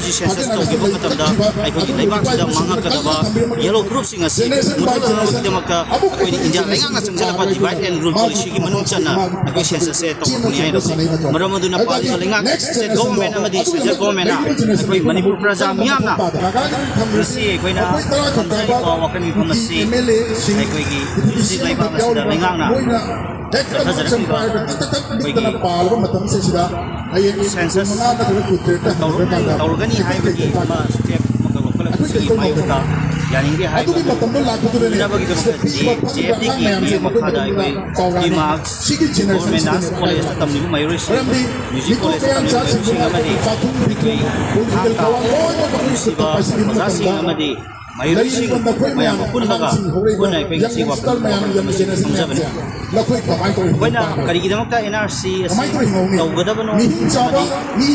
ꯍꯧꯖꯤꯛ ꯁꯦꯟꯁꯁ ꯇꯧꯈꯤꯕ ꯃꯇꯝꯗ ꯑꯩꯈꯣꯏꯒꯤ ꯂꯩꯕꯥꯛꯁꯤꯗ ꯃꯥꯡꯉꯛꯀꯗꯕ ꯌꯦꯜꯂꯣ ꯒ꯭ꯔꯨꯞꯁꯤꯡ ꯑꯁꯤ ꯃꯨꯠꯊꯠꯅꯕꯒꯤꯗꯃꯛꯇ ꯑꯩꯈꯣꯏꯅ ꯏꯟꯗꯤꯌꯥ ꯂꯩꯉꯥꯛꯅ ꯆꯪꯁꯤꯜꯂꯛꯄ ꯗꯤꯚꯥꯏꯠ ꯑꯦꯟ ꯔꯨꯜ ꯄꯣꯂꯤꯁꯤꯒꯤ ꯃꯅꯨꯡ ꯆꯟꯅ ꯑꯩꯈꯣꯏ ꯁꯦꯟꯁꯁꯁꯦ ꯇꯧꯔꯛꯄꯅꯤ ꯍꯥꯏꯅ ꯂꯧꯖꯩ ꯃꯔꯝ ꯑꯗꯨꯅ ꯄꯥꯜꯂꯤꯕ ꯂꯩꯉꯥꯛ ꯁ꯭ꯇꯦꯠ ꯒꯣꯚꯔꯟꯃꯦꯟꯠ ꯑꯃꯗꯤ ꯁꯦꯟꯇ꯭ꯔꯦꯜ ꯒꯣꯚꯔꯟꯃꯦꯟꯠꯅ ꯑꯩꯈꯣꯏ ꯃꯅꯤꯄꯨꯔ ꯄ꯭ꯔꯖꯥ ꯃꯤꯌꯥꯝꯅ ꯉꯁꯤ ꯑꯩꯈꯣꯏꯅ ꯊꯝꯖꯔꯤꯕ ꯋꯥꯀꯟ ꯃꯤꯐꯝ ꯑꯁꯤ ꯑꯩꯈꯣꯏꯒꯤ ꯍꯧꯖꯤꯛ ꯂꯩꯕꯥꯛ ꯑꯁꯤꯗ ꯂꯩꯉꯥꯛꯅ ꯆꯠꯊꯖꯔꯛꯂꯤꯕ ꯑꯩꯈꯣꯏꯒꯤ ꯁꯦꯟꯁꯁ ꯇꯧꯔꯒꯅꯤ ꯍꯥꯏꯕꯒꯤ ꯑꯃ ꯁ꯭ꯇꯦꯞ ꯑꯃ ꯂꯧꯈꯠꯂꯛꯄꯁꯤꯒꯤ ꯃꯥꯌꯣꯛꯇ ꯌꯥꯅꯤꯡꯗꯦ ꯍꯥꯏꯕ ꯎꯅꯕꯒꯤꯗꯃꯛꯇꯗꯤ JFDꯒꯤ ꯃꯤꯠꯌꯦꯡ ꯃꯈꯥꯗ ꯑꯩꯈꯣꯏ ꯗꯤꯃꯥꯛꯁ ꯒꯣꯚꯔꯟꯃꯦꯟꯠ ꯗꯥꯟꯁ ꯀꯣꯂꯦꯖꯇ ꯇꯝꯂꯤꯕ ꯃꯍꯩꯔꯣꯏꯁꯤꯡ ꯃ꯭ꯌꯨꯖꯤꯛ ꯀꯣꯂꯦꯖꯇ ꯇꯝꯂꯤꯕ ꯃꯍꯩꯔꯣꯏꯁꯤꯡ ꯑꯃꯗꯤ ꯑꯩꯈꯣꯏ ꯊꯥꯡꯇꯥ ꯅꯨꯡꯁꯤꯕ ꯑꯣꯖꯥꯁꯤꯡ ꯑꯃꯗꯤ ꯃꯍꯩꯔꯣꯏꯁꯤꯡ ꯃꯌꯥꯝꯒ ꯄꯨꯟꯅ ꯑꯩꯈꯣꯏ ꯉꯁꯤ ꯋꯥꯀꯟ ꯑꯃꯁꯤ ꯊꯝꯖꯕꯅꯤ ꯑꯩꯈꯣꯏꯅ ꯀꯔꯤꯒꯤꯗꯃꯛꯇ NRC ꯑꯁꯤ ꯇꯧꯒꯗꯕꯅꯣ ꯑꯃꯗꯤ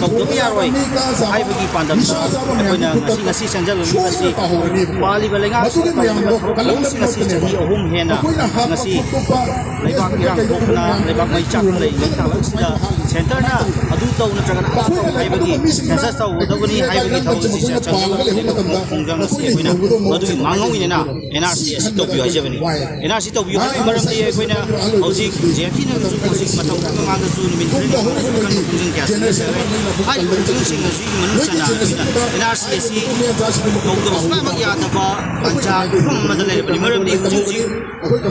ꯇꯧꯗꯕ ꯌꯥꯔꯣꯏ ꯍꯥꯏꯕꯒꯤ ꯄꯥꯟꯗꯝꯗ ꯑꯩꯈꯣꯏꯅ ꯉꯁꯤ ꯆꯪꯁꯤꯜꯂꯛꯂꯤꯕꯁꯤ ꯄꯥꯜꯂꯤꯕ ꯂꯩꯉꯥꯛꯁꯤꯡꯅ ꯇꯧꯔꯤꯕ ꯊꯧꯑꯣꯡꯁꯤꯡ ꯑꯁꯤ ꯆꯍꯤ 3 ꯍꯦꯟꯅ ꯉꯁꯤ ꯂꯩꯕꯥꯛ ꯏꯔꯥꯡ ꯊꯣꯛꯇꯨꯅ ꯂꯩꯕꯥꯛ ꯃꯩ ꯆꯥꯛꯇꯨꯅ ꯂꯩꯔꯤꯕ ꯇꯥꯡꯀꯛꯁꯤꯗ ꯁꯦꯟꯇꯔꯅ ꯑꯗꯨ ꯇꯧ ꯅꯠꯇ꯭ꯔꯒꯅ ꯑꯗꯥ ꯇꯧ ꯍꯥꯏꯕꯒꯤ ꯁꯦꯟꯁꯁ ꯇꯧꯒꯗꯕꯅꯤ ꯍꯥꯏꯕꯒꯤ ꯊꯕꯛ ꯑꯁꯤ ꯆꯪꯁꯤꯜꯂꯛꯂꯤꯕ ꯈꯣꯡꯖꯪ ꯑꯁꯤ ꯑꯩꯈꯣꯏꯅ ꯃꯗꯨꯒꯤ ꯃꯥꯡꯍꯧꯅꯅ NRC ꯑꯁꯤ ꯇꯧꯕꯤꯌꯨ ꯍꯥꯏꯖꯕꯅꯤ NRC ꯇꯧꯕꯤꯌꯨ ꯍꯥꯏꯕꯒꯤ ꯃꯔꯝꯗꯤ ꯑꯩꯈꯣꯏꯅ ꯍꯧꯖꯤꯛ JFDꯅꯁꯨ ꯍꯧꯖꯤꯛ ꯃꯇꯝ ꯃꯃꯥꯡꯗꯁꯨ ꯅꯨꯃꯤꯠ ꯈꯔꯒꯤ ꯃꯃꯥꯡꯗꯁꯨ ꯑꯀꯟꯕ ꯈꯣꯡꯖꯪ ꯀꯌꯥ ꯁꯤꯟꯅꯖꯔꯦ ꯍꯥꯏꯔꯤꯕ ꯈꯣꯡꯖꯪꯁꯤꯡ ꯑꯁꯤꯒꯤ ꯃꯅꯨꯡ ꯆꯟꯅ ꯑꯩꯈꯣꯏꯅ NRC ꯑꯁꯤ ꯇꯧꯗꯕ ꯁꯨꯡꯌꯥꯃꯛ ꯌꯥꯗꯕ ꯇꯥꯟꯖꯥ ꯐꯤꯚꯝ ꯑꯃꯗ ꯂꯩꯔꯕꯅꯤ ꯃꯔꯝꯗꯤ ꯍꯧꯖꯤꯛ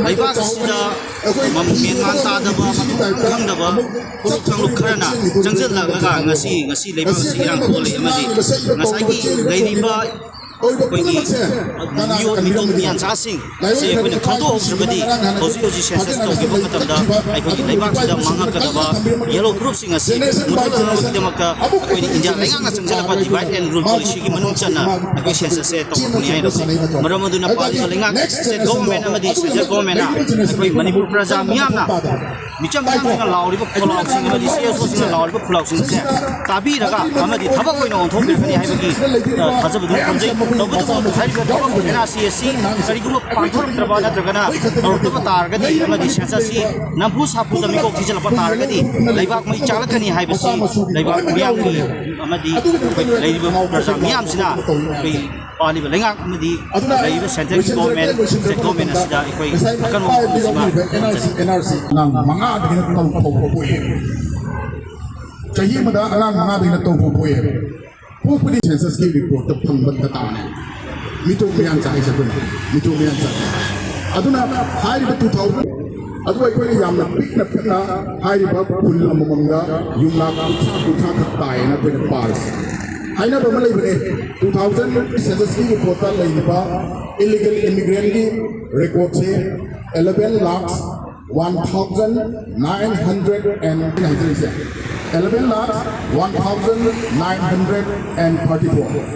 ꯂꯩꯕꯥꯛ ꯑꯁꯤꯗ ꯃꯦꯟꯃꯥꯟ ꯇꯥꯗꯕ ꯃꯊꯣꯡ ꯈꯪꯗꯕ ꯐꯨꯔꯨꯞ ꯀꯥꯡꯂꯨꯞ ꯈꯔꯅ ꯆꯪꯁꯤꯜꯂꯛꯂꯒ ꯉꯁꯤ ꯂꯩꯕꯥꯛ ꯑꯁꯤ ꯏꯔꯥꯡ ꯊꯣꯛꯍꯜꯂꯤ ꯑꯃꯗꯤ ꯉꯁꯥꯏꯒꯤ ꯂꯩꯔꯤꯕ ꯑꯩꯈꯣꯏꯒꯤ ꯃꯤꯇꯧ ꯃꯤꯌꯥꯟꯆꯥꯁꯤꯡ ꯑꯁꯤ ꯑꯩꯈꯣꯏꯅ ꯈꯪꯗꯣꯛꯍꯧꯗ꯭ꯔꯕꯗꯤ ꯍꯧꯖꯤꯛ ꯁꯦꯟꯁꯁ ꯇꯧꯈꯤꯕ ꯃꯇꯝꯗ ꯑꯩꯈꯣꯏꯒꯤ ꯂꯩꯕꯥꯛꯁꯤꯗ ꯃꯥꯡꯉꯛꯀꯗꯕ ꯌꯦꯜꯂꯣ ꯒ꯭ꯔꯨꯞꯁꯤꯡ ꯑꯁꯤ ꯃꯨꯠꯊꯠꯅꯕꯒꯤꯗꯃꯛꯇ ꯑꯩꯈꯣꯏꯅ ꯏꯟꯗꯤꯌꯥ ꯂꯩꯉꯥꯛꯅ ꯆꯪꯁꯤꯜꯂꯛꯄ ꯗꯤꯚꯥꯏꯠ ꯑꯦꯟ ꯔꯨꯜ ꯄꯣꯂꯤꯁꯤꯒꯤ ꯃꯅꯨꯡ ꯆꯟꯅ ꯑꯩꯈꯣꯏ ꯁꯦꯟꯁꯁꯁꯦ ꯇꯧꯔꯛꯄꯅꯤ ꯍꯥꯏꯅ ꯂꯧꯖꯩ ꯃꯔꯝ ꯑꯗꯨꯅ ꯄꯥꯜꯂꯤꯕ ꯂꯩꯉꯥꯛ ꯁ꯭ꯇꯦꯠ ꯒꯣꯚꯔꯟꯃꯦꯟꯠ ꯑꯃꯗꯤ ꯁꯦꯟꯇ꯭ꯔꯦꯜ ꯒꯣꯚꯔꯟꯃꯦꯟꯠꯅ ꯑꯩꯈꯣꯏ ꯃꯅꯤꯄꯨꯔ ꯄ꯭ꯔꯖꯥ ꯃꯤꯌꯥꯝꯅ ꯃꯤꯆꯝ ꯃꯤꯌꯥꯝꯁꯤꯡꯅ ꯂꯥꯎꯔꯤꯕ ꯈꯣꯜꯂꯥꯎꯁꯤꯡ ꯑꯃꯗꯤ CSOꯁꯤꯡꯅ ꯂꯥꯎꯔꯤꯕ ꯈꯣꯜꯂꯥꯎꯁꯤꯡꯁꯦ ꯇꯥꯕꯤꯔꯒ ꯑꯃꯗꯤ ꯊꯕꯛ ꯑꯣꯏꯅ ꯑꯣꯟꯊꯣꯛꯄꯤꯔꯛꯀꯅꯤ ꯍꯥꯏꯕꯒꯤ ꯊꯥꯖꯕꯗꯨ ꯊꯝꯖꯩ ꯇꯧꯕꯇꯕꯨ ꯍꯥꯏꯔꯤꯕ ꯊꯕꯛ NRC ꯑꯁꯤ ꯀꯔꯤꯒꯨꯝꯕ ꯄꯥꯡꯊꯣꯔꯛꯇ꯭ꯔꯕ ꯅꯠꯇ꯭ꯔꯒꯅ ꯇꯧꯔꯛꯇꯕ ꯇꯥꯔꯒꯗꯤ ꯑꯃꯗꯤ ꯁꯦꯟꯁꯁꯁꯤ ꯅꯝꯐꯨ ꯁꯥꯐꯨꯗ ꯃꯤꯀꯣꯛ ꯊꯤꯖꯤꯜꯂꯛꯄ ꯇꯥꯔꯒꯗꯤ ꯂꯩꯕꯥꯛ ꯃꯩ ꯆꯥꯛꯂꯛꯀꯅꯤ ꯍꯥꯏꯕꯁꯤ ꯂꯩꯕꯥꯛ ꯃꯤꯌꯥꯝꯒꯤ ꯑꯃꯗꯤ ꯑꯩꯈꯣꯏ ꯂꯩꯔꯤꯕ ꯄ꯭ꯔꯖꯥ ꯃꯤꯌꯥꯝꯁꯤꯅ ꯑꯩꯈꯣꯏ ꯄꯥꯜꯂꯤꯕ ꯂꯩꯉꯥꯛ ꯑꯃꯗꯤ ꯂꯩꯔꯤꯕ ꯁꯦꯟꯇ꯭ꯔꯦꯜꯒꯤ ꯒꯣꯚꯔꯟꯃꯦꯟꯠ ꯁ꯭ꯇꯦꯠ ꯒꯣꯚꯔꯟꯃꯦꯟꯠ ꯑꯁꯤꯗ ꯑꯩꯈꯣꯏ ꯑꯀꯟꯕ ꯋꯥꯐꯝ ꯆꯍꯤ ꯑꯃꯗ ꯑꯉꯥꯡ 5 ꯇꯧꯕ ꯄꯣꯛꯑꯦ ꯄꯣꯛꯄꯗꯤ ꯁꯦꯟꯁꯁꯀꯤ ꯔꯤꯄꯣꯔꯠꯇ ꯐꯪꯕ ꯗꯇꯥꯅꯦ ꯃꯤꯇꯧ ꯃꯤꯌꯥꯟꯆꯥ ꯍꯥꯏꯖꯕꯅꯤ ꯃꯤꯇꯧ ꯃꯤꯌꯥꯟꯆꯥ ꯑꯗꯨꯅ ꯍꯥꯏꯔꯤꯕ 2000 ꯑꯗꯨ ꯑꯩꯈꯣꯏꯅ ꯌꯥꯝꯅ ꯄꯤꯛꯅ ꯍꯥꯏꯔꯤꯕ ꯈꯨꯜ ꯑꯃꯃꯝꯗ ꯌꯨꯝꯂꯛ 30 ꯈꯛ ꯇꯥꯏꯌꯦꯅ ꯑꯩꯈꯣꯏꯅ ꯄꯥꯔꯁꯤ ꯍꯥꯏꯅꯕ ꯑꯃ ꯂꯩꯕꯅꯦ 2000 ꯁꯦꯟꯁꯁꯀꯤ ꯔꯤꯄꯣꯔꯠꯇ ꯂꯩꯔꯤꯕ ꯏꯂꯤꯒꯦꯜ ꯏꯃꯤꯒ꯭ꯔꯦꯟꯠꯀꯤ ꯔꯦꯀꯣꯔꯠꯁꯦ 11 lakh 1,934